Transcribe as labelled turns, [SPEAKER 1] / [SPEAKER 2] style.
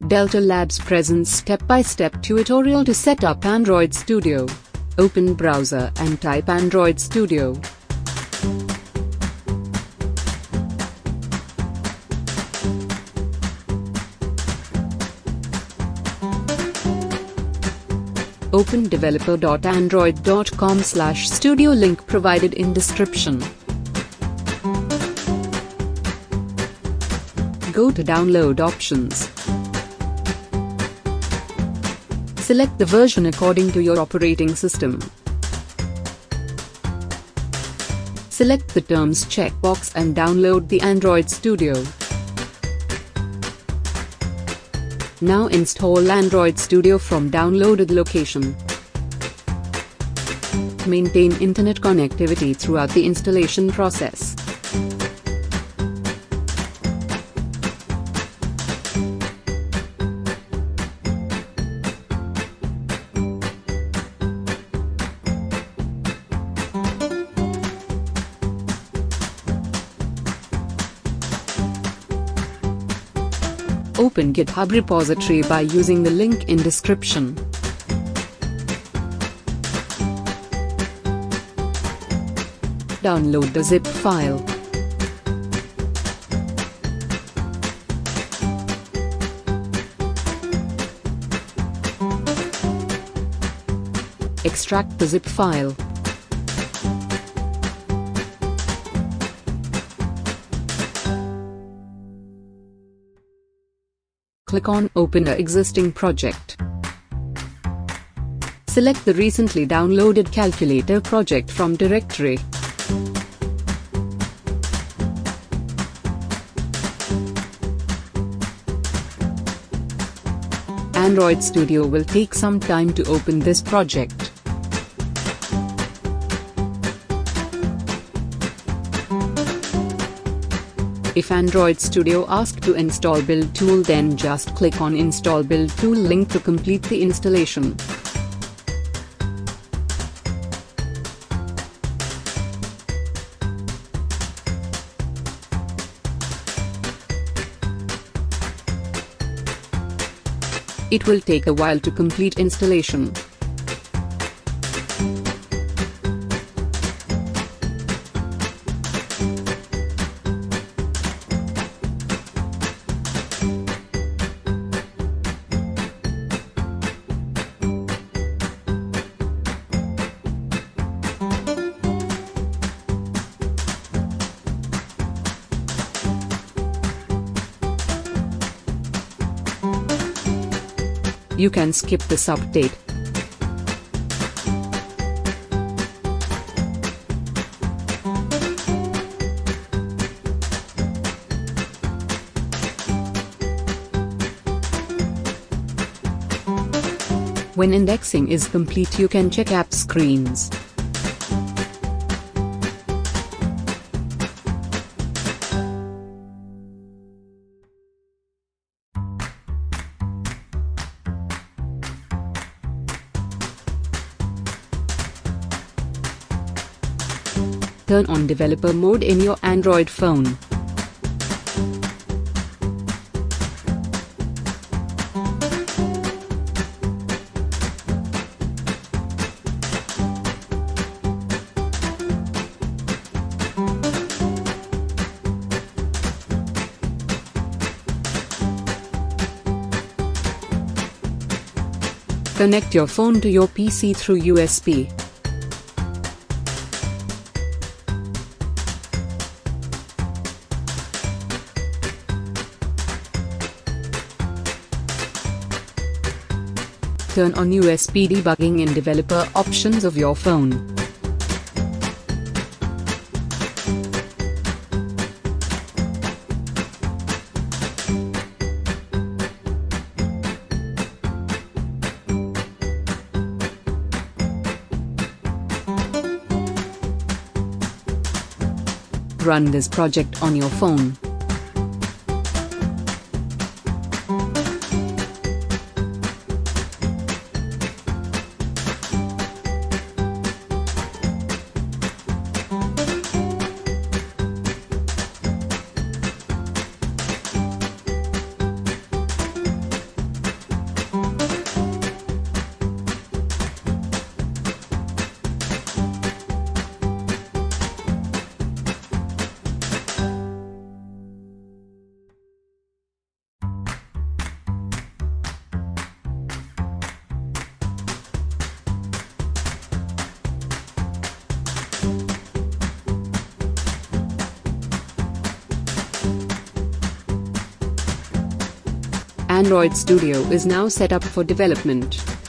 [SPEAKER 1] Delta Labs presents step-by-step tutorial to set up Android Studio. Open browser and type Android Studio. Open developer.android.com/studio, link provided in description. Go to download options. Select the version according to your operating system. Select the Terms checkbox and download the Android Studio. Now install Android Studio from downloaded location. Maintain internet connectivity throughout the installation process. Open GitHub repository by using the link in description. Download the zip file. Extract the zip file. Click on Open an existing project. Select the recently downloaded calculator project from directory. Android Studio will take some time to open this project. If Android Studio asks to install Build Tool, then just click on Install Build Tool link to complete the installation. It will take a while to complete installation. You can skip this update. When indexing is complete, you can check app screens. Turn on developer mode in your Android phone. Connect your phone to your PC through USB. Turn on USB debugging in developer options of your phone. Run this project on your phone. Android Studio is now set up for development.